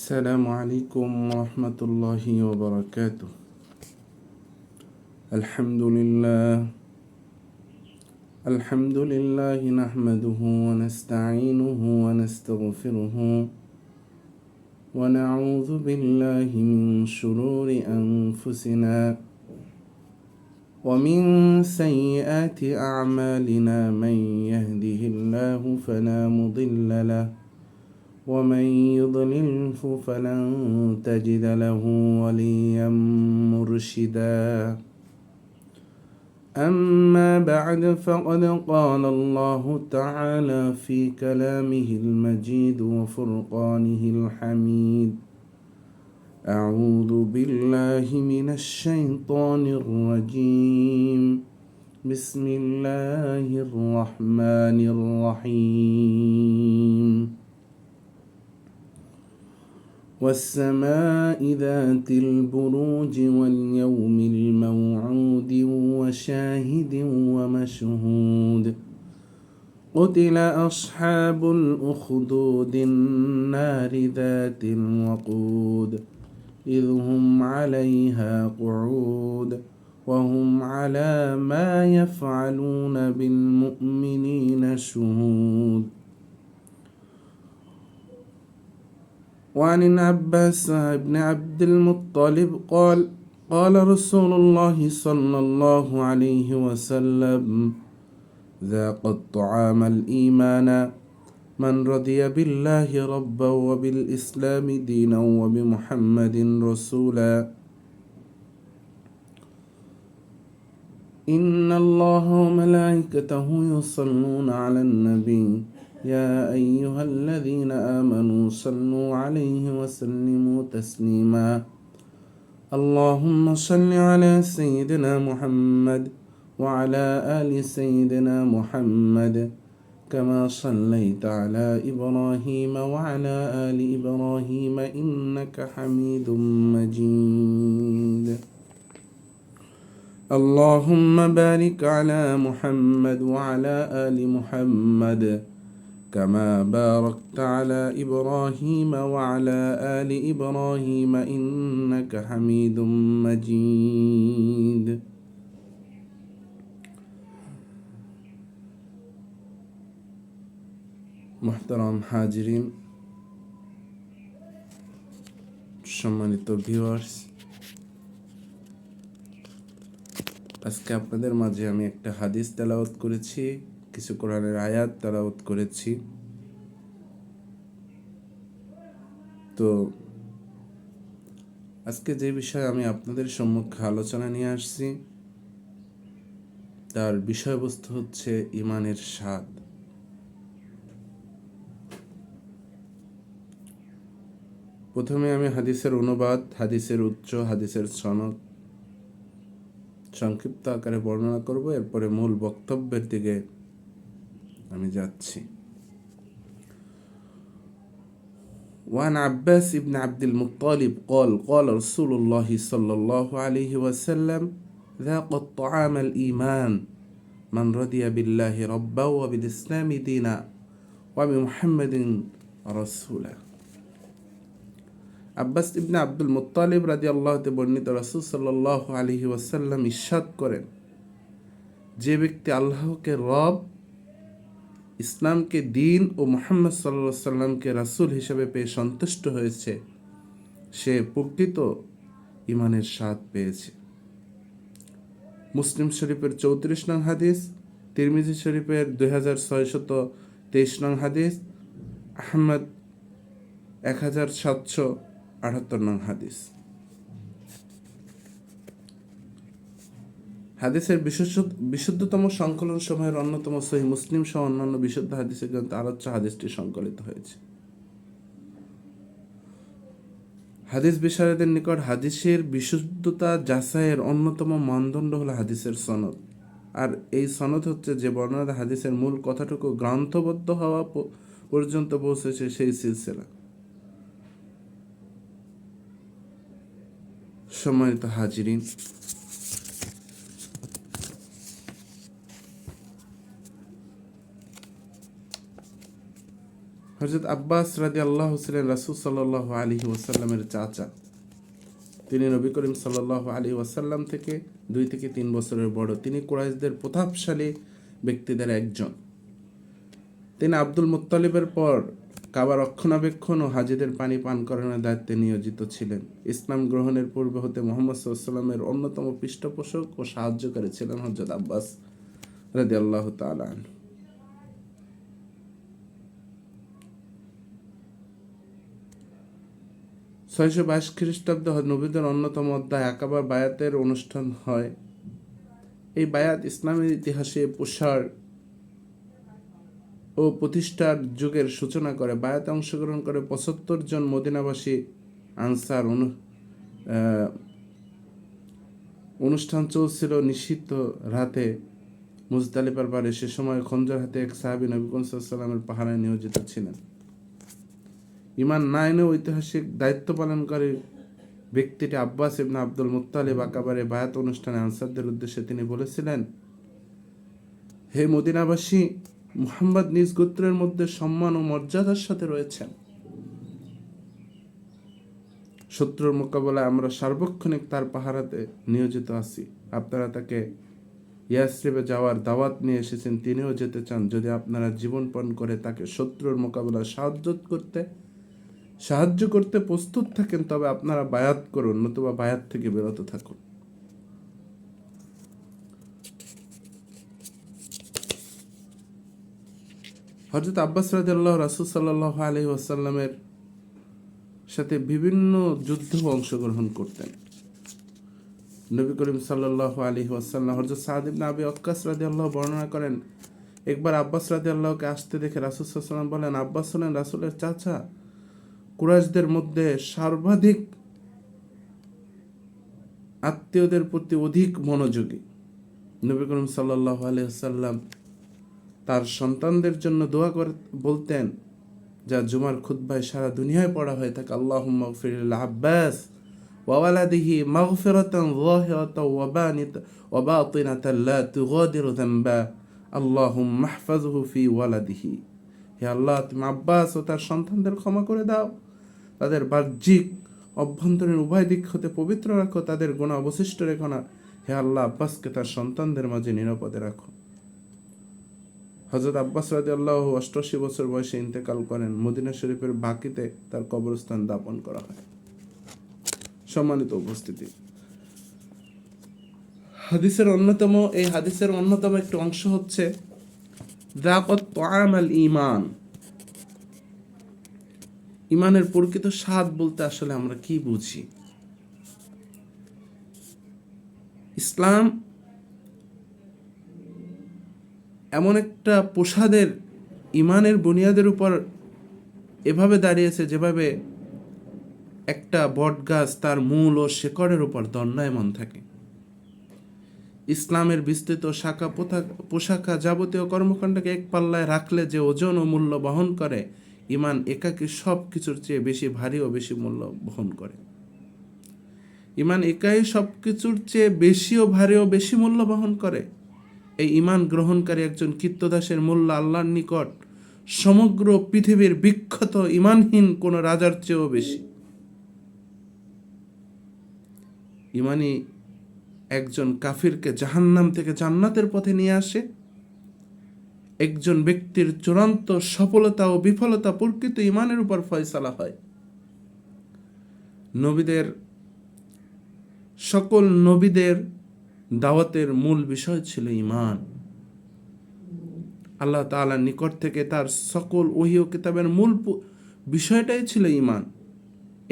السلام عليكم ورحمة الله وبركاته. الحمد لله نحمده ونستعينه ونستغفره ونعوذ بالله من شرور أنفسنا ومن سيئات أعمالنا. من يهده الله فلا مضل له ومن يضلله فلن تجد له وليا مرشدا. أما بعد فقد قال الله تعالى في كلامه المجيد وفرقانه الحميد: أعوذ بالله من الشيطان الرجيم. بسم الله الرحمن الرحيم. والسماء ذات البروج واليوم الموعود وشاهد ومشهود. قتل أصحاب الأخدود النار ذات الوقود إذ هم عليها قعود وهم على ما يفعلون بالمؤمنين شهود. وعن عباس بن عبد المطلب قال: قال رسول الله صلى الله عليه وسلم: ذاق الطعام الإيمان من رضي بالله ربا وبالإسلام دينا وبمحمد رسولا. إن الله وملائكته يصلون على النبي يا أيها الذين آمنوا صلوا عليه وسلموا تسليما. اللهم صل على سيدنا محمد وعلى آل سيدنا محمد كما صليت على إبراهيم وعلى آل إبراهيم إنك حميد مجيد. اللهم بارك على محمد وعلى آل محمد كما باركت على إبراهيم وعلى آل إبراهيم إنك حميد مجيد. محترم হাজিরিন, সম্মানিত ভিউয়ার্স, আজকে আপনাদের মাঝে আমি একটা হাদিস তেলাওয়াত করেছি, কিছু কোরআনের আয়াত তেলাওয়াত করেছি। তো আজকে যে বিষয়ে আমি আপনাদের সম্মুখে আলোচনা নিয়ে আসছি তার বিষয়বস্তু হচ্ছে ঈমানের স্বাদ। প্রথমে আমি হাদিসের অনুবাদ, হাদিসের উৎস, হাদিসের সনদ সংক্ষিপ্ত আকারে বর্ণনা করব, এরপরে মূল বক্তব্যের দিকে আমি যাচ্ছি। وعن عباس بن عبد المطلب قال: قال رسول الله صلى الله عليه وسلم: ذاق الطعام الإيمان من رضي بالله ربا وبالإسلام دينا وبمحمد رسولا। আব্বাস ইবনে আব্দুল মুত্তালিব রাদিয়াল্লাহু তাআলা বর্ণিত, রাসূল সাল্লাল্লাহু আলাইহি ওয়াসাল্লাম ইরশাদ করেন, যে ব্যক্তি আল্লাহকে রব, ইসলামকে দিন ও মুহাম্মদ সাল্লাল্লাহু আলাইহি সাল্লামকে রাসূল হিসেবে পেয়ে সন্তুষ্ট হয়েছে, সে প্রকৃত ঈমানের স্বাদ পেয়েছে। মুসলিম শরীফের 34 নং হাদিস, তিরমিজি শরীফের 2623 নং হাদিস, আহমদ 1778 নং হাদিস। হাদিসের বিশুদ্ধতম সংকলন সময়ের অন্যতম সহিহ মুসলিম সহ অন্যান্য বিশুদ্ধ হাদিসের গ্রন্থে আলোচ্য হাদিসটি সংকলিত হয়েছে। হাদিস বিশারদের নিকট হাদিসের বিশুদ্ধতা যাচাইয়ের অন্যতম মানদণ্ড হলো হাদিসের সনদ। আর এই সনদ হচ্ছে যে বর্ণনা হাদিসের মূল কথাটুকু গ্রন্থবদ্ধ হওয়া পর্যন্ত পৌঁছেছে সেই সিলসিলা। সম্মানিত হাজিরিন, হযরত আব্বাস রাদিয়াল্লাহু ছিলেন রাসূল সাল্লাল্লাহু আলাইহি ওয়াসাল্লামের চাচা। তিনি নবী করিম সাল্লাল্লাহু আলাইহি ওয়াসাল্লাম থেকে 2 থেকে 3 বছরের বড়। তিনি কুরাইশদের প্রতাপশালী ব্যক্তিদের একজন। তিনি আব্দুল মুত্তালিবের পর কাবা রক্ষণাবেক্ষণ ও হাজীদের পানি পান করানোর দায়িত্বে নিয়োজিত ছিলেন। ইসলাম গ্রহণের পূর্বে হতে মুহাম্মদ সাল্লাল্লাহু আলাইহি ওয়াসাল্লামের অন্যতম পৃষ্ঠপোষক ও সাহায্যকারী ছিলেন হযরত আব্বাস রাদিয়াল্লাহু তাআলা আনহু। 622 খ্রিস্টাব্দে নবীদের অন্যতম অধ্যায় আকাবা বায়াতের অনুষ্ঠান হয়। এই বায়াত ইসলামের ইতিহাসে প্রসার ও প্রতিষ্ঠার যুগের সূচনা করে। বায়াতে অংশগ্রহণ করে 75 জন মদিনাবাসী আনসার। অনুষ্ঠান চলছিল নিষিদ্ধ রাতে মুজদালিফার পারে। সে সময় খঞ্জর হাতে এক সাহাবী নবী করিম সাল্লাল্লাহু আলাইহি ওয়াসাল্লামের পাহারায় নিয়োজিত ছিলেন। ঈমান না এনেও ঐতিহাসিক দায়িত্ব পালনকারী ব্যক্তিটি আব্বাস ইবনে আব্দুল মুত্তালিব আকাবারে বায়াত অনুষ্ঠানে আনসারদের উদ্দেশ্যে তিনি বলেছিলেন, হে মদিনাবাসী, মুহাম্মদ নিজ গোত্রের মধ্যে সম্মান ও মর্যাদার সাথে রয়েছেন। শত্রুর মোকাবেলায় আমরা সার্বক্ষণিক তার পাহারাতে নিয়োজিত আছি। আপনারা তাকে ইয়াসরিবে যাওয়ার দাওয়াত নিয়ে এসেছেন, তিনিও যেতে চান। যদি আপনারা জীবনপণ করে তাকে শত্রুর মোকাবেলায় সাহায্য করতে প্রস্তুত থাকেন, তবে আপনারা বায়াত করুন, নতুবা বায়াত থেকে বিরত থাকুন। হযরত আব্বাস রাদিয়াল্লাহু রাসূল সাল্লাল্লাহু আলাইহি ওয়াসাল্লামের সাথে বিভিন্ন যুদ্ধে অংশগ্রহণ করতেন। নবী করিম সাল্লাল্লাহু আলাইহি ওয়াসাল্লাম হযরত সাদ ইবনে আবি ওয়াক্কাস রাদিয়াল্লাহু বর্ণনা করেন, একবার আব্বাস রাদিয়াল্লাহুকে আসতে দেখে রাসূল সাল্লাল্লাহু আলাইহি ওয়াসাল্লাম বলেন, আব্বাস হলেন রাসূলের চাচা, কুরাইশদের মধ্যে সর্বাধিক আত্মীয়দের প্রতি অধিক মনোযোগী। নবী করিম সাল্লাল্লাহু আলাইহি ওয়াসাল্লাম তার সন্তানদের জন্য দোয়া করে বলতেন, যা জুমার খুতবায় সারা দুনিয়ায় পড়া হয়ে থাকে, আল্লাহুম্মা গফির লিল আব্বাস ওয়া ওয়ালাদিহি মাগফিরাতান যাহিরাতান ওয়া বাতিনাতান লা তুগাদিরু যামবা আল্লাহুম্মা ইহফাযহু ফি ওয়ালাদিহি। হে আল্লাহ, তুমি আব্বাস ও তার সন্তানদের ক্ষমা করে দাও, তাদের বাহ্যিক অভ্যন্তরীণ উভয় দিক হতে পবিত্র রাখো, তাদের গুনাহ অবশিষ্ট রেখো না। হে আল্লাহ, আব্বাসকে তার সন্তানদের মাঝে নিরাপদে রাখো। হযরত আব্বাস রাদিয়াল্লাহু 88 বছর বয়সে ইন্তেকাল করেন। মদিনা শরীফের বাকিতে তার কবরস্থান দাপন করা হয়। সম্মানিত উপস্থিতি, এই হাদিসের অন্যতম একটি অংশ হচ্ছে যাকাত তুআমাল ঈমান। ঈমানের প্রকৃত স্বাদ বলতে আসলে আমরা কি বুঝি? ইসলাম এমন একটা প্রসাদের ঈমানের বুনিয়াদের উপর এভাবে দাঁড়িয়েছে, যেভাবে একটা বটগাছ তার মূল ও শেকড়ের উপর দণ্ডায়মান থাকে। ইসলামের বিস্তৃত শাখা পোশাখা যাবতীয় কর্মকাণ্ডকে এক পাল্লায় রাখলে যে ওজন ও মূল্য বহন করে, ঈমান একাকী সব কিছুর চেয়ে বেশি ভারী ও বেশি মূল্য বহন করে। ঈমান একাই সব কিছুর চেয়ে বেশি ও ভারী ও বেশি মূল্য বহন করে। এই ঈমান গ্রহণকারী একজন কৃতদাসের মূল্য আল্লাহর নিকট সমগ্র পৃথিবীর বিখ্যাত ঈমানহীন কোন রাজার চেয়েও বেশি। ঈমানই একজন কাফিরকে জাহান্নাম থেকে জান্নাতের পথে নিয়ে আসে। একজন ব্যক্তির চূড়ান্ত সফলতা ও বিফলতা প্রকৃত ঈমানের উপর ফয়সালা হয়। সকল নবীদের দাওয়াতের মূল বিষয় ছিল ঈমান। আল্লাহ তাআলার নিকট থেকে তার সকল ওহী ও কিতাবের মূল বিষয়টাই ছিল ঈমান।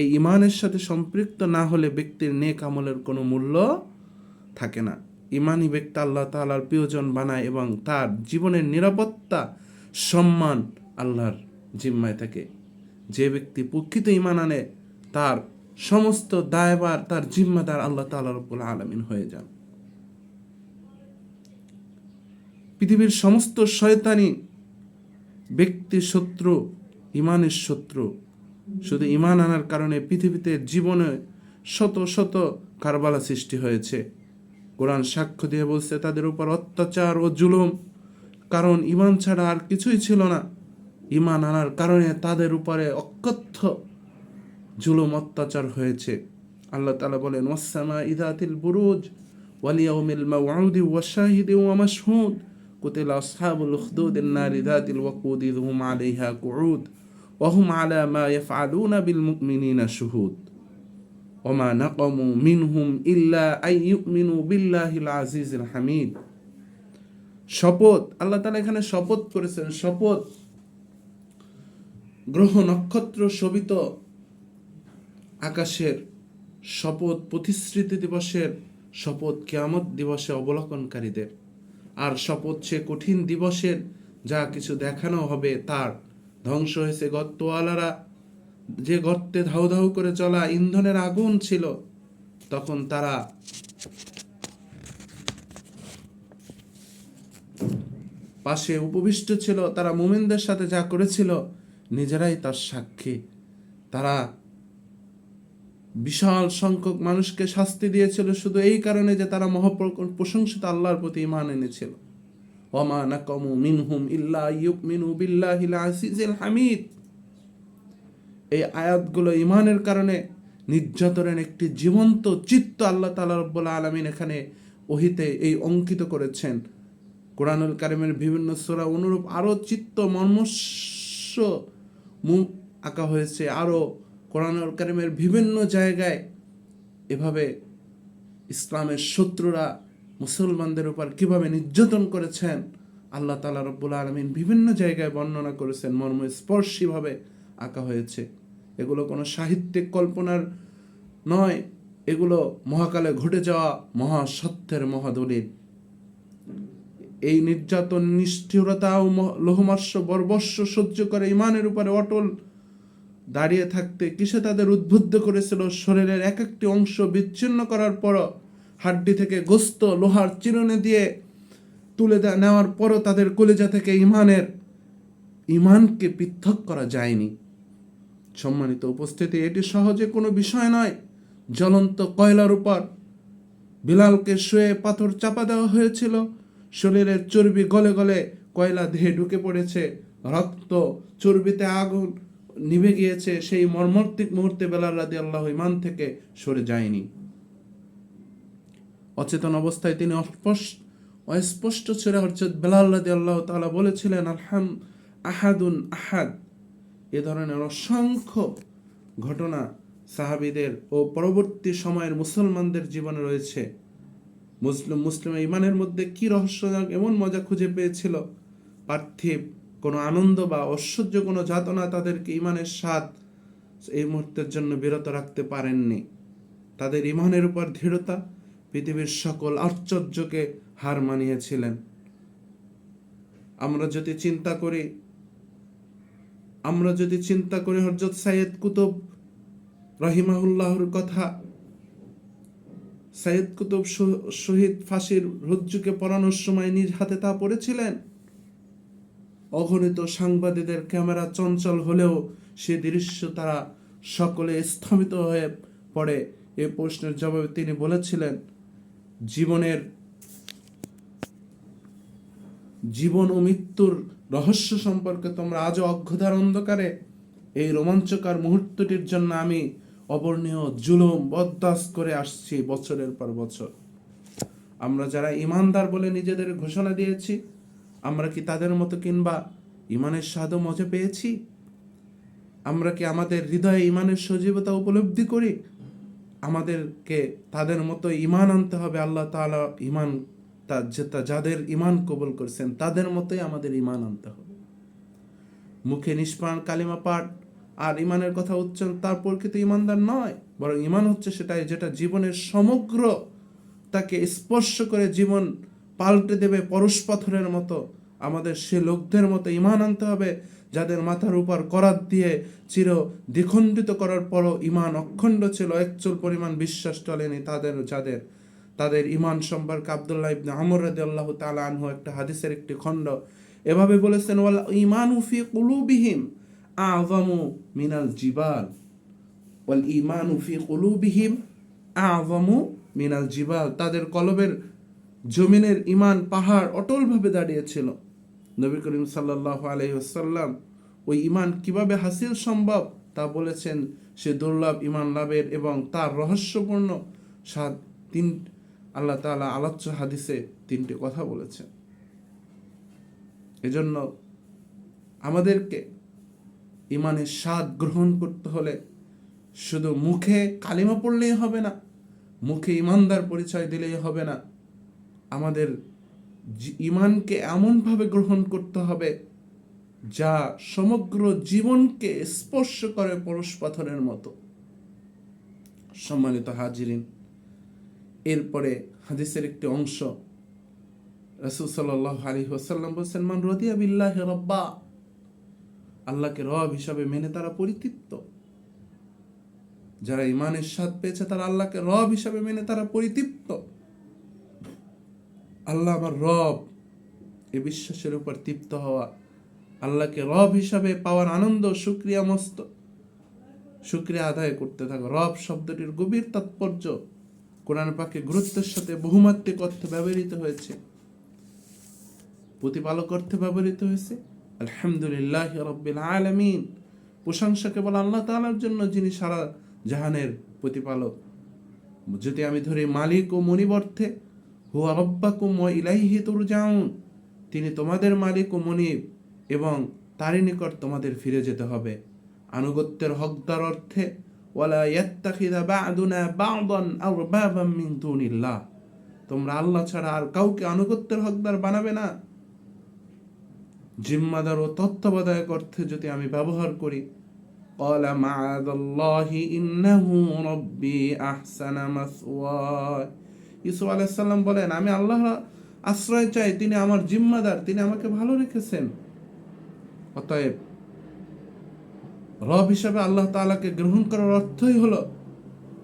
এই ঈমানের সাথে সম্পৃক্ত না হলে ব্যক্তির নেক আমলের কোনো মূল্য থাকে না। ঈমানী ব্যক্তি আল্লাহ তাআলার প্রিয়জন বানায় এবং তার জীবনের নিরাপত্তা সম্মান আল্লাহর জিম্মায় থাকে। যে ব্যক্তি প্রকৃত ঈমান আনে, তার সমস্ত দায়ভার, তার জিম্মাদার আল্লাহ তাআলা রব্বুল আলামিন হয়ে যান। পৃথিবীর সমস্ত শয়তানি ব্যক্তি শত্রু ঈমানের শত্রু। শুধু ঈমান আনার কারণে পৃথিবীতে জীবনে শত শত কারবালা সৃষ্টি হয়েছে। কোরআন সাক্ষ্য দিয়ে বলছে তাদের উপর অত্যাচার ও জুলুম, কারণ ঈমান ছাড়া আর কিছুই ছিল না। ঈমান আনার কারণে তাদের উপরে অকথ্য জুলুম অত্যাচার হয়েছে। আল্লাহ তাআলা বলেন, ওয়াস-সামাই যাতিল বুরুজ ওয়াল ইয়াউমিল মাউউদি ওয়াশ-শাহিদি ওয়া মাশহুদ কুতিলা আসহাবুল উখদুদিন নারি যাতিল ওয়াকুদি হুম আলাইহা কুউদ ওয়া হুম আলা মা ইয়াফআলুনা বিল মুমিনিনা শুহুদ ওয়া মা নাকামু মিনহুম ইল্লা আন ইউমিনু বিল্লাহিল আজিজিল হামিদ। শপথ, আল্লাহ তাআলা এখানে শপথ করেছেন, শপথ গ্রহ নক্ষত্র শোভিত আকাশের শপথ, প্রতিশ্রুতি দিবসের শপথ, কিয়ামত দিবসে অবলোকনকারীদের, আর শপথ সে কঠিন দিবসের যা কিছু দেখানো হবে তার। ধ্বংস হয়েছে গর্তওয়ালারা, যে গর্তে ধাউ ধাউ করে চলা ইন্ধনের আগুন ছিল, তখন তারা পাশে উপবিষ্ট ছিল, তারা মুমিনদের সাথে যা করেছিল নিজেরাই তার সাক্ষী। তারা বিশাল সংখ্যক মানুষকে শাস্তি দিয়েছিল শুধু এই কারণে যে তারা মহাপ্রশংসিত আল্লাহর প্রতি ঈমান এনেছিল। ওয়া মা নাকামু মিনহুম ইল্লা ইউমিনু বিল্লাহিল আজিজিল হামিদ। এই আয়াতগুলো ঈমানের কারণে নির্যাতনের একটি জীবন্ত চিত্র আল্লাহ তাআলা রব্বুল আলামিন এখানে ওহীতে এই অঙ্কিত করেছেন। কোরআনুল কারীমের বিভিন্ন সূরা অনুরূপ আরো চিত্ত মর্মস্ব মুখ আঁকা হয়েছে। আরো কোরআনুল কারীমের বিভিন্ন জায়গায় এভাবে ইসলামের শত্রুরা মুসলমানদের উপর কিভাবে নির্যাতন করেছেন আল্লাহ তাআলা রব্বুল আলামিন বিভিন্ন জায়গায় বর্ণনা করেছেন, মর্মস্পর্শীভাবে আঁকা হয়েছে। এগুলো কোনো সাহিত্যিক কল্পনার নয়, এগুলো মহাকালে ঘটে যাওয়া মহাসত্যের মহাদলিল। এই নির্যাতন, নিষ্ঠুরতা ও লোহমার্শ বর্বর্ষ সহ্য করে ঈমানের উপরে অটল দাঁড়িয়ে থাকতে কিসে তাদের উদ্বুদ্ধ করেছিল? শরীরের এক একটি অংশ বিচ্ছিন্ন করার পর, হাড্ডি থেকে গোস্ত লোহার চিরুনি দিয়ে তুলে নেওয়ার পরও তাদের কলিজা থেকে ঈমানকে পৃথক করা যায়নি। সম্মানিত উপস্থিতি, এটি সহজে কোনো বিষয় নয়। জ্বলন্ত কয়লার উপর বিলালকে শুয়ে পাথর চাপা দেওয়া হয়েছিল, শরীরের চর্বি গলে গলে কয়লা দেহে ঢুকে পড়েছে, রক্ত চর্বিতে আগুন নিভে গিয়েছে। সেই মর্মান্তিক মুহূর্তে বেলাল রাদিয়াল্লাহু ঈমান থেকে সরে যায়নি। অচেতন অবস্থায় তিনি অস্পষ্ট ছেড়ে হযরত বেলাল রাদিয়াল্লাহু তাআলা বলেছিলেন, আলহাম আহাদুন আহাদ। এ ধরনের অসংখ্য ঘটনা সাহাবীদের ও পরবর্তী সময়ের মুসলমানদের জীবনে রয়েছে। মুসলিম ঈমানের মধ্যে কি রহস্যজনক এমন মজা খুঁজে পেয়েছিল? পার্থিব কোনো আনন্দ বা ঐশ্বর্য কোনো যাতনা তাদেরকে ঈমানের স্বাদ এই মুহূর্তের জন্য বিরত রাখতে পারেননি। তাদের ঈমানের উপর দৃঢ়তা পৃথিবীর সকল আশ্চর্যকে হার মানিয়েছিলেন। আমরা যদি চিন্তা করি হযরত সাইয়্যিদ কুতুব রাহিমাহুল্লাহর কথা, সাইয়্যিদ কুতুব শহীদ ফাঁসির রজ্জুকে পরানোর সময় নিজ হাতে তা পড়েছিলেন। অগণিত সাংবাদিকদের ক্যামেরা চঞ্চল হলেও সে দৃশ্য তারা সকলে স্তম্ভিত হয়ে পড়ে। এই প্রশ্নের জবাবে তিনি বলেছিলেন, জীবন ও মৃত্যুর রহস্য সম্পর্কে তোমরা আজও অজ্ঞতার অন্ধকারে। এই রোমাঞ্চকর মুহূর্তটির জন্য আমি অবর্ণীয় জুলুম বরদাস্ত করে আসছি বছরের পর বছর। আমরা যারা ঈমানদার বলে নিজেদের ঘোষণা দিয়েছি, আমরা কি তাদের মতো কিংবা ঈমানের স্বাদ ও মজা পেয়েছি? আমরা কি আমাদের হৃদয়ে ঈমানের সজীবতা উপলব্ধি করি? আমাদেরকে তাদের মতো ঈমান আনতে হবে। আল্লাহ তাআলা যাদের ঈমান কবুল করেছেন তাদের মতোই আমাদের ঈমান আনতে হবে। মুখে নিষ্প্রাণ কালিমা পাঠ আর ঈমানের কথা উচ্চারণ তার প্রকৃত ঈমানদার নয়, বরং ঈমান হচ্ছে সেটাই যেটা জীবনের সমগ্র তাকে স্পর্শ করে জীবন পাল্টে দেবে পরশ পাথরের মতো। আমাদের সে লোকদের মতো ঈমান আনতে হবে যাদের মাথার উপর করাত দিয়ে চির দ্বিখণ্ডিত করার পরও ঈমান অখণ্ড ছিল, একচুল পরিমাণ বিশ্বাস টলেনি তাদের ঈমান সম্পর্কে আব্দুল্লাহ ইবনে আমর রাদিয়াল্লাহু তাআলা আনহু একটা হাদিসের একটি খণ্ড এভাবে বলেছেন, ওয়াল ঈমানু ফি কুলুবিহিম আ'যামু মিনাল জিবাল। ওয়াল ঈমানু ফি কুলুবিহিম আ'যামু মিনাল জিবাল। তাদের কলবের জমিনের ঈমান পাহাড় অটলভাবে দাঁড়িয়েছিল। নবী করিম সাল্লাল্লাহু আলাইহি ওয়াসাল্লাম ওই ঈমান কিভাবে হাসিল সম্ভব তা বলেছেন সে দুর্লভ ঈমান লাভের এবং তার রহস্যপূর্ণ তিন আল্লাহ তাআলা আলোচ্য হাদিসে 3টি কথা বলেছেন। এজন্য আমাদেরকে ঈমানের স্বাদ গ্রহণ করতে হলে শুধু মুখে কালিমা পড়লেই হবে না, মুখে ঈমানদার পরিচয় দিলেই হবে না, আমাদের ঈমানকে এমনভাবে গ্রহণ করতে হবে যা সমগ্র জীবনকে স্পর্শ করে পরশ পাথরের মতো। সম্মানিত হাজিরিন, এরপরে হাদিসের একটি অংশ রাসূল সাল্লাল্লাহু আলাইহি ওয়াসাল্লাম বলেছেন, মান রাদিয়া বিল্লাহি রাব্বা, আল্লাহকে রব হিসাবে মেনে তারা পরিতৃপ্ত। যারা ঈমানের স্বাদ পেয়েছে তারা আল্লাহকে রব হিসাবে মেনে তারা পরিতৃপ্ত। আল্লাহ আমার রব, এ বিশ্বাসের উপর তৃপ্ত হওয়া, আল্লাহকে রব হিসাবে পাওয়ার আনন্দ, শুকরিয়া আদায় করতে থাকো। রব শব্দটির গভীর তাৎপর্য কোরআন পাকে গুরুত্বের সাথে বহুমাত্রিক অর্থে ব্যবহৃত হয়েছে, প্রতিপালক অর্থে ব্যবহৃত হয়েছে। আলহামদুলিল্লাহি রাব্বিল আলামিন, প্রশংসা কেবল আল্লাহ তাআলার জন্য যিনি সারা জাহানের প্রতিপালক। যদি আমি ধরি মালিক ও মনিব অর্থে, হুয়া রাব্বাকুম ওয়া ইলাইহি তুরজাউন, তিনি তোমাদের মালিক ও মনিব এবং তারই নিকট তোমাদের ফিরে যেতে হবে। আনুগত্যের হকদার অর্থে, ওয়ালা ইয়াত্তাখিযা বা'দুনা বা'দান আরবাবাম মিন দুনিল্লাহ, তোমরা আল্লাহ ছাড়া আর কাউকে আনুগত্যের হকদার বানাবে না। জিম্মাদার ও তত্ত্বাবধায়ক অর্থে যদি আমি ব্যবহার করি, ক্বালা মাআযাল্লাহি ইন্নাহু রাব্বি আহসানা মাসওয়ায়, ইউসুফ আলাইহিস সালাম বলেন, আমি আল্লাহর আশ্রয় চাই, তিনি আমার জিম্মাদার, তিনি আমাকে ভালো রেখেছেন। অতএব রব হিসাবে আল্লাহ তাআলাকে গ্রহণ করার অর্থই হলো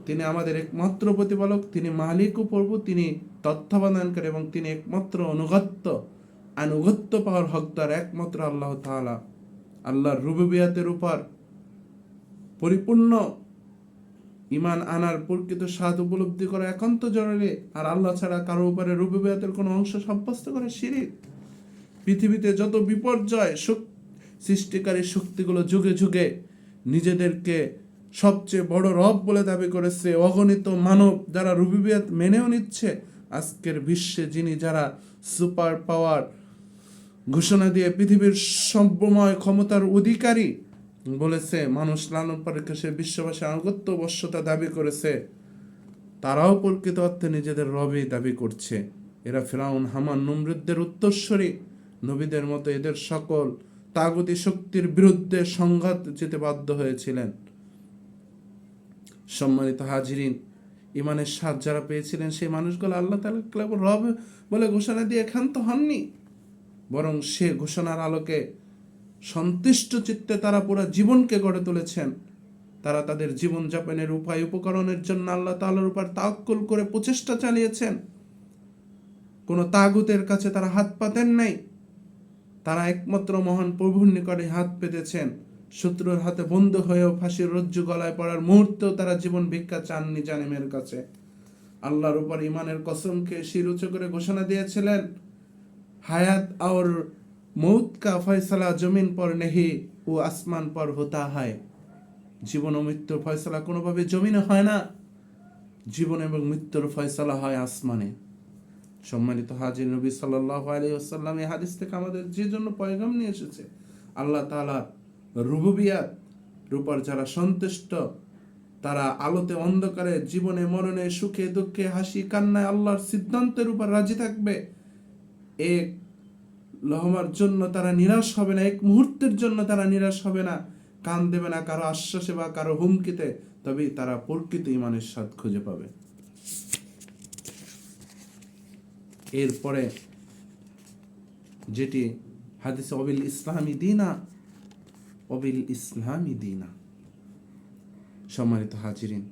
তিনি আমাদের একমাত্র প্রতিপালক, তিনি মালিক ও প্রভু, তিনি তত্ত্বাবধানকারী এবং তিনি একমাত্র আনুগত্য পাওয়ার হকদার একমাত্র আল্লাহ তাআলা। আল্লাহর রুবুবিয়াতের উপর পরিপূর্ণ ঈমান আনার প্রকৃত স্বাদ উপলব্ধি করা একান্ত জরুরি। আর আল্লাহ ছাড়া কারো উপরে রুবুবিয়াতের কোনো অংশ সাব্যস্ত করে শিরক। পৃথিবীতে যত বিপর্যয় সৃষ্টিকারী শক্তিগুলো যুগে যুগে নিজেদেরকে সবচেয়ে বড় রব বলে দাবি করেছে, অগণিত মানব যারা রুবুবিয়াত মেনেও নিচ্ছে, আজকের বিশ্বে যারা সুপার পাওয়ার ঘোষণা দিয়ে পৃথিবীর সর্বময় ক্ষমতার অধিকারী বলেছে, মানুষ লালন পালনকে সে বিশ্ববাসী আনুগত্য বশ্যতা দাবি করেছে, তারাও প্রকৃত অর্থে নিজেদের রবই দাবি করছে। এরা ফিরাউন, হামান, নমরুদদের উত্তরসূরি। নবীদের মতো এদের সকল তাগুতি শক্তির বিরুদ্ধে সংঘাত যেতে বাধ্য হয়েছিলেন। সম্মানিত হাজিরিন, ঈমানের স্বাদ যারা পেয়েছিলেন সেই মানুষগুলো আল্লাহ তাআলা রব বলে ঘোষণা দিয়ে ক্ষান্ত হননি, বরং সে ঘোষণার আলোকে সন্তুষ্ট চিত্তে তারা পুরো জীবনকে গড়ে তুলেছেন। তারা তাদের জীবনযাপনের উপায় উপকরণের জন্য আল্লাহ তাআলার উপর তাওয়াক্কুল করে প্রচেষ্টা চালিয়েছেন। কোনো তাগুতের কাছে তারা হাত পাতেন নাই, তারা একমাত্র মহান প্রভুর নিকটে হাত পেতেছেন। শত্রুর হাতে বন্দী হয়েও ফাঁসির রজ্জু গলায় পড়ার মুহূর্তেও তারা জীবন ভিক্ষা চাননি জালিমের কাছে। আল্লাহর উপর ঈমানের কসমকে শির উঁচু করে ঘোষণা দিয়েছিলেন, হায়াত और মৌত কা ফয়সালা জমিন পর নেহি ও আসমান পর হোতা হয়। জীবন ও মৃত্যুর ফয়সালা কোনোভাবে জমিনে হয় না, জীবন এবং মৃত্যুর ফয়সালা হয় আসমানে। সম্মানিত হাজির, নবী সাল্লাল্লাহু আলাইহি ওয়াসাল্লাম এই হাদিস থেকে আমাদের যে জন্য পয়গাম নিয়ে এসেছে, আল্লাহ তাআলা রুবুবিয়াত রূপর যারা সন্তুষ্ট, তারা আলোতে অন্ধকারে, জীবনে মরণে, সুখে দুঃখে, হাসি কান্নায় আল্লাহর সিদ্ধান্তের উপর রাজি থাকবে। এক লহমার জন্য তারা নিরাশ হবে না, এক মুহূর্তের জন্য তারা নিরাশ হবে না, কান দেবে না কারো আশ্বাসে বা কারো হুমকিতে, তবেই তারা প্রকৃত ঈমানের স্বাদ খুঁজে পাবে। এরপরে যেটি হাদিসে অবিল ইসলামী দিনা। সম্মানিত হাজিরিন,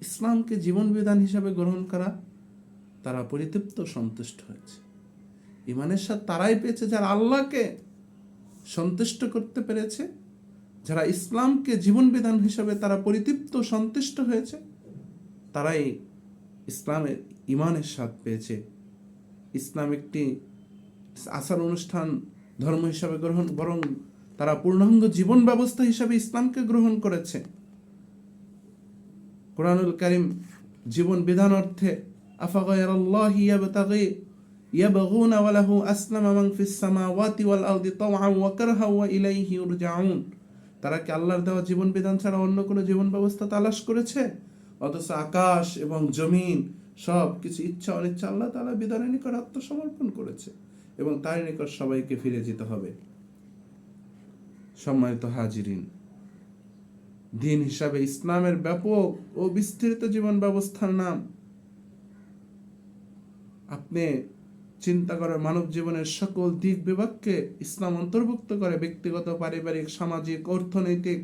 ইসলামকে জীবন বিধান হিসাবে গ্রহণ করা, তারা পরিতৃপ্ত সন্তুষ্ট হয়েছে। ঈমানের স্বাদ তারাই পেয়েছে যারা আল্লাহকে সন্তুষ্ট করতে পেরেছে, যারা ইসলামকে জীবন বিধান হিসাবে তারা পরিতৃপ্ত সন্তুষ্ট হয়েছে, তারাই ইসলামের ঈমানের স্বাদ পেয়েছে। ইসলাম একটি আচার অনুষ্ঠান ধর্ম হিসাবে গ্রহণ, বরং তারা পূর্ণাঙ্গ জীবন ব্যবস্থা হিসাবে ইসলামকে গ্রহণ করেছে। কুরআনুল কারীম জীবন বিধান অর্থে আফাগায়রাল্লাহি ইয়াবগুনা ওয়া লাহু আসলামা মান ফিস সামাওয়াতি ওয়াল আরদি তাওআন ওয়া কারহা ওয়া ইলাইহি ইউরজাউন। তারা কি আল্লাহর দেওয়া জীবন বিধান ছাড়া অন্য কোনো জীবন ব্যবস্থা তালাশ করেছে? অথচ আকাশ এবং জমিন সব কিছু ইচ্ছা অনিচ্ছা আল্লাহ তাআলা বিধানের নিকট আত্মসমর্পণ করেছে এবং তার নিকট সবাইকে ফিরে যেতে হবে। সম্মানিত হাজিরিন, দিন হিসাবে ইসলামের ব্যাপক ও বিস্তৃত জীবন ব্যবস্থার নাম। আপনি চিন্তা করে মানব জীবনের সকল দিক বিভাগকে ইসলাম অন্তর্ভুক্ত করে, ব্যক্তিগত, পারিবারিক, সামাজিক, অর্থনৈতিক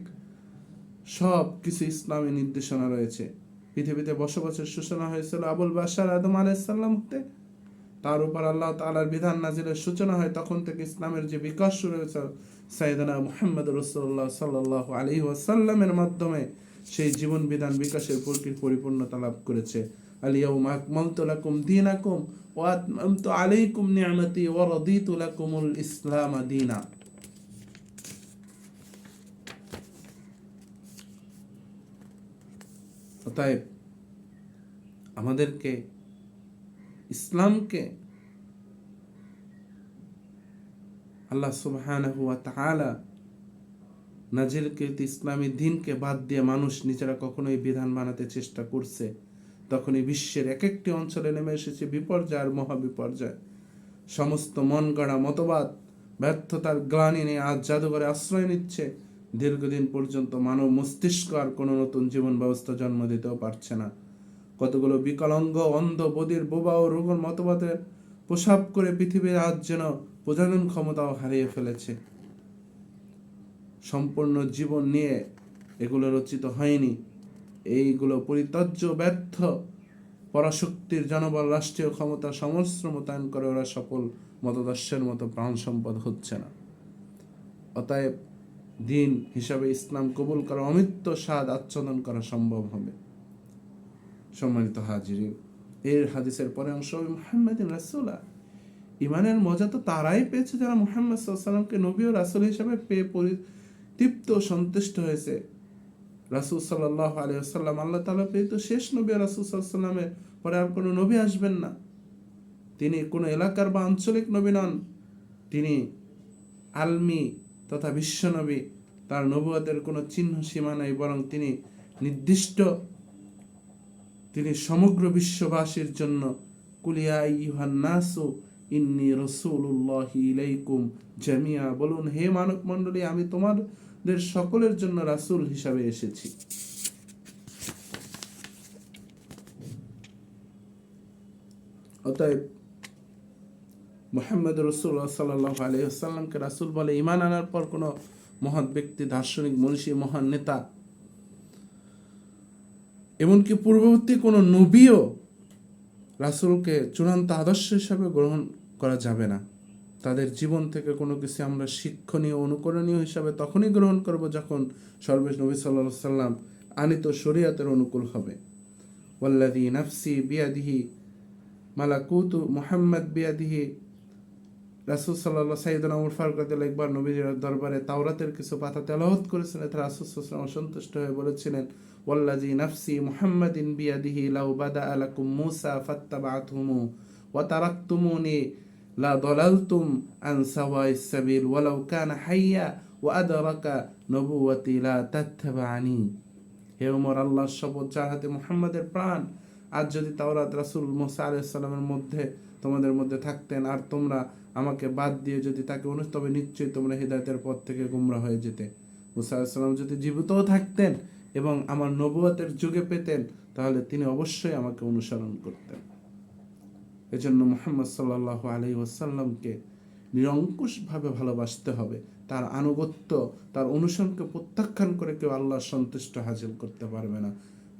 সব কিছু ইসলামী নির্দেশনা রয়েছে। পৃথিবীতে বসবাসের সূচনা হয়েছিল আবুল বাশার আদম আলাইহিস সালাম হতে। তার উপর আল্লাহ তাআলার বিধান নাজিলের সূচনা হয়। তখন থেকে ইসলামের যে বিকাশ শুরু হয়েছে সাইয়েদনা মুহাম্মদ রাসূলুল্লাহ সাল্লাল্লাহু আলাইহি ওয়াসাল্লামের মাধ্যমে সেই জীবন বিধান বিকাশের পরিপূর্ণতা লাভ করেছে। আল ইয়াউমা আকমালতু লাকুম দীনাকুম ওয়া আতমামতু আলাইকুম নি'মাতি ওয়া রাদিতু লাকুমুল ইসলাম দীনা। অতএব আমাদেরকে ইসলামকে আল্লাহ সুবহানাহু ওয়া তাআলা নাজিলকৃত ইসলামী দ্বীনকে বাদ দিয়ে মানুষ নিজেরা কখনোই বিধান বানাতে চেষ্টা করছে, তখনই বিশ্বের এক একটি অঞ্চলে নেমে এসেছে বিপর্যয় আর মহাবিপর্যয়। সমস্ত মন গড়া মতবাদ ব্যর্থতার গ্লানি নিয়ে আজ জাদুঘরে আশ্রয় নিচ্ছে। দীর্ঘদিন পর্যন্ত মানব মস্তিষ্ক আর কোনো নতুন জীবন ব্যবস্থা জন্ম দিতেও পারছে না। কতগুলো বিকলাঙ্গ, অন্ধ, বধির, বোবা ও রোগের মতবাদের প্রসাব করে পৃথিবীর আজ যেন প্রজনন ক্ষমতাও হারিয়ে ফেলেছে। সম্পূর্ণ জীবন নিয়ে এগুলো রচিত হয়নি। এইগুলো পরিত্যাজ্য, ব্যর্থ, পরাশক্তির জনবল, রাষ্ট্রীয় ক্ষমতা, সমস্ত মোতায়েন করে ওরা সকল মতদর্শের মতো প্রাণ সম্পদ হচ্ছে না। অতএব দিন হিসাবে ইসলাম কবুল করা, অমৃত স্বাদ আচ্ছাদন করা সম্ভব হবে। সম্মানিত হাজিরিন, এর হাদিসের পরে অংশ মুহাম্মাদিন রাসূলা। ইমানের মজা তো তারাই পেয়েছে যারা মুহাম্মদ সাল্লাল্লাহু আলাইহি ওয়াসাল্লামকে নবী ও রাসূল হিসেবে পেয়ে তৃপ্ত সন্তুষ্ট হয়েছে। রাসূল সাল্লাল্লাহু আলাইহি ওয়াসাল্লাম আল্লাহ তাআলা প্রেরিত শেষ নবী। রাসূল সাল্লাল্লাহু আলাইহি ওয়াসাল্লামের পরে আর কোনো নবী আসবেন না। তিনি কোনো এলাকার বা আঞ্চলিক নবী নন, তিনি আলমি তথা বিশ্বনবী। তার নবুয়তের কোনো চিহ্ন সীমা নাই, বরং তিনি নির্দিষ্ট, তিনি সমগ্র বিশ্ববাসীর জন্য। কুলিয়া আইয়ুহান নাসু ইন্নী রাসূলুল্লাহি ইলাইকুম জামিয়া, বলুন হে মানব মণ্ডলী, আমি তোমাদের সকলের জন্য রাসূল হিসাবে এসেছি। অতএব মুহাম্মদ রাসূলুল্লাহ সাল্লাল্লাহু আলাইহি ওয়াসাল্লামকে রাসূল বলে ঈমান আনার পর কোনো মহৎ ব্যক্তি, দার্শনিক, মনীষী, মহান নেতা, এমনকি পূর্ববর্তী কোনো নবীও রাসূলকে চূড়ান্ত আদর্শ হিসাবে গ্রহণ করা যাবে না। তাদের জীবন থেকে কোনো কিছু আমরা শিক্ষণীয়, অনুকরণীয় হিসাবে তখনই গ্রহণ করব যখন সর্বশেষ নবী সাল্লাল্লাহু আলাইহি ওয়াসাল্লাম আনিত শরীয়তের অনুকূল হবে। ওয়াল্লাযী নাফসি বিয়াদিহি মালাকুতু মুহাম্মদ বিয়াদিহি। রাসূল সাল্লাল্লাহু সাইয়েদনা ওমর ফারুক রাদিয়াল্লাহু একবার নবীর দরবারে তাওরাতের কিছু পাতা তেলাওয়াত করেছিলেন। রাসূল সাল্লাল্লাহু আলাইহি ওয়াসাল্লাম অসন্তুষ্ট হয়ে বলেছিলেন, ওয়াল্লাযী নাফসি মুহাম্মাদিন বিয়াদিহি লাউ বাদাআ লাকুম মূসা ফাত্তাবা'তুমু ওয়া তারাকতুমুনি লা দালালতুম আন সাওয়াইস সাবিল ওয়ালাউ কানা হাইয়্যা ওয়া আদরাকা নবুওয়াতি লা তাত্তাবা'নি। হে ওমর, আল্লাহর শপথ যার হাতে মুহাম্মাদের প্রাণ, আজ যদি তাওরাত রাসূল মূসা আলাইহিস সালামের মধ্যে তোমাদের মধ্যে থাকতেন আর তোমরা আমাকে বাদ দিয়ে যদি তাকে তবে নিশ্চয়ই তোমরা হিদায়াতের পথ থেকে গোমরা হয়ে যেতে। মূসা আলাইহিস সালাম যদি জীবিতও থাকতেন এবং আমার নবুয়তের যুগে পেতেন, তাহলে তিনি অবশ্যই আমাকে অনুসরণ করতেন। এজন্য মুহাম্মদ সাল্লাল্লাহু আলাইহি ওয়াসাল্লামকে নিরঙ্কুশভাবে ভালোবাসতে হবে। তার আনুগত্য, তার অনুসরণকে প্রত্যাখ্যান করে কেউ আল্লাহর সন্তুষ্ট হাসিল করতে পারবে না।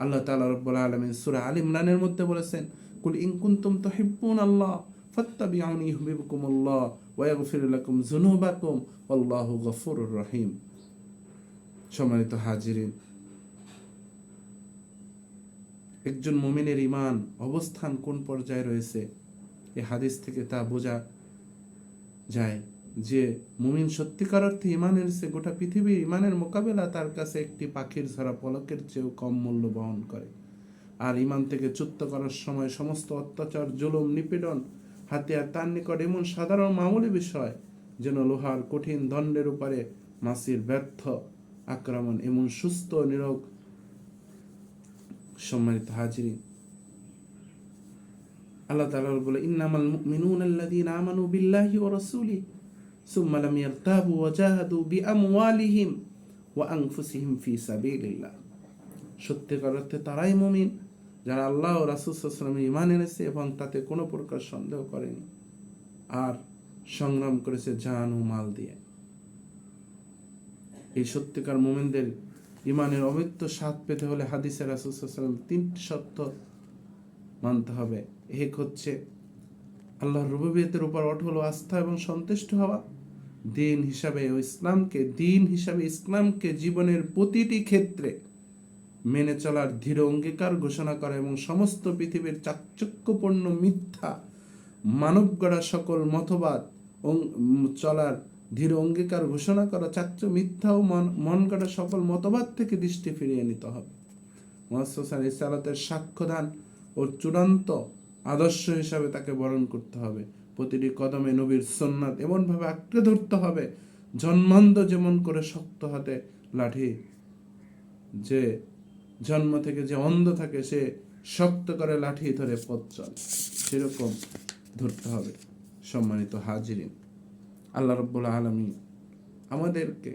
আল্লাহ তাআলা রব্বুল আলামিন সূরা আল ইমরানের মধ্যে বলেছেন, কুল ইন কুনতুম তুহিব্বুনাল্লাহ ফাত্তাবিউনি ইউহিব্বুকুমুল্লাহ ওয়া ইয়াগফির লাকুম যুনুবাকুম আল্লাহু গফুরুর রহিম। সম্মানিত হাজিরিন, একজন মুমিনের ঈমান অবস্থান কোন পর্যায়ে রয়েছে এই হাদিস থেকে তা বোঝা যায়। যে মুমিন সত্যিকার অর্থে ইমান এনেছে, গোটা পৃথিবীর ইমানের মোকাবেলা তার কাছে একটি পাখির ঝরা পলকের চেয়েও কম মূল্য বহন করে। আর ইমান থেকে চ্যুত করার সময় সমস্ত অত্যাচার, জুলুম, নিপীড়ন, হাতিয়ার তার নিকট এমন সাধারণ মামুলি বিষয় যেন লোহার কঠিন দণ্ডের উপরে মাছির ব্যর্থ আক্রমণ। এমন সুস্থ নিরোগ। সম্মানিত হাজিরিন, আল্লাহ তাআলা বলে, ইন্নামাল মুমিনুনা আল্লাযীনা আমানু বিল্লাহি ওয়া রাসূলিহি সুম্মা লাম ইয়ারতাবু ওয়া জাহাদু বিআমওয়ালিহিম ওয়া আনফুসিহিম ফি সাবিলিল্লাহ। সত্যিকার অর্থে তারাই মুমিন যারা আল্লাহ ও রাসূল সাল্লাল্লাহু আলাইহি ওয়াসাল্লামে ঈমান এনেছে এবং তাতে কোনো প্রকার সন্দেহ করেনি, আর সংগ্রাম করেছে জান ও মাল দিয়ে। এই সত্যিকার মুমিনদের ঈমানের অমৃত স্বাদ পেতে হলে হাদিসে রাসূল সাল্লাল্লাহু আলাইহি ওয়াসাল্লাম তিনটি সত্য মানতে হবে। এক হচ্ছে আল্লাহর রুবুবিয়তের উপর অটল আস্থা এবং সন্তুষ্ট হওয়া, দিন হিসাবে ইসলামকে জীবনের প্রতিটি ক্ষেত্রে মেনে চলার দৃঢ় অঙ্গীকার ঘোষণা করা এবং সমস্ত পৃথিবীর চাকচক্যপূর্ণ মিথ্যা মানব গড়া সকল মতবাদ চলার দৃঢ় অঙ্গীকার ঘোষণা করা, মিথ্যা ও মন গড়া সকল মতবাদ থেকে দৃষ্টি ফিরিয়ে নিতে হবে। মুহাম্মদ রিসালাতের সাক্ষ্যদান ও চূড়ান্ত আদর্শ হিসাবে তাকে বরণ করতে হবে। প্রতিটি কদমে নবীর সুন্নাত এমনভাবে আঁকড়ে ধরতে হবে জন্মান্ধ যেমন করে শক্ত হাতে লাঠি, যে জন্ম থেকে যে অন্ধ থাকে সে শক্ত করে লাঠি ধরে পথ চলে, সেরকম ধরতে হবে। সম্মানিত হাজিরিন, আল্লাহ রাব্বুল আলামিন আমাদেরকে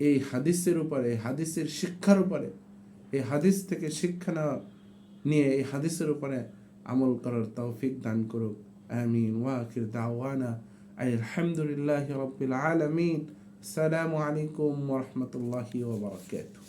এই হাদিসের উপরে, হাদিসের শিক্ষার উপরে, এই হাদিস থেকে শিক্ষা নিয়ে এই হাদিসের উপরে আমল করার তৌফিক দান করুক। আমিন। ওয়া আখির দাওয়ানা আলহামদুলিল্লাহি রাব্বিল আলামিন। আসসালামু আলাইকুম ওয়া রাহমাতুল্লাহি ওয়া বারাকাতুহু।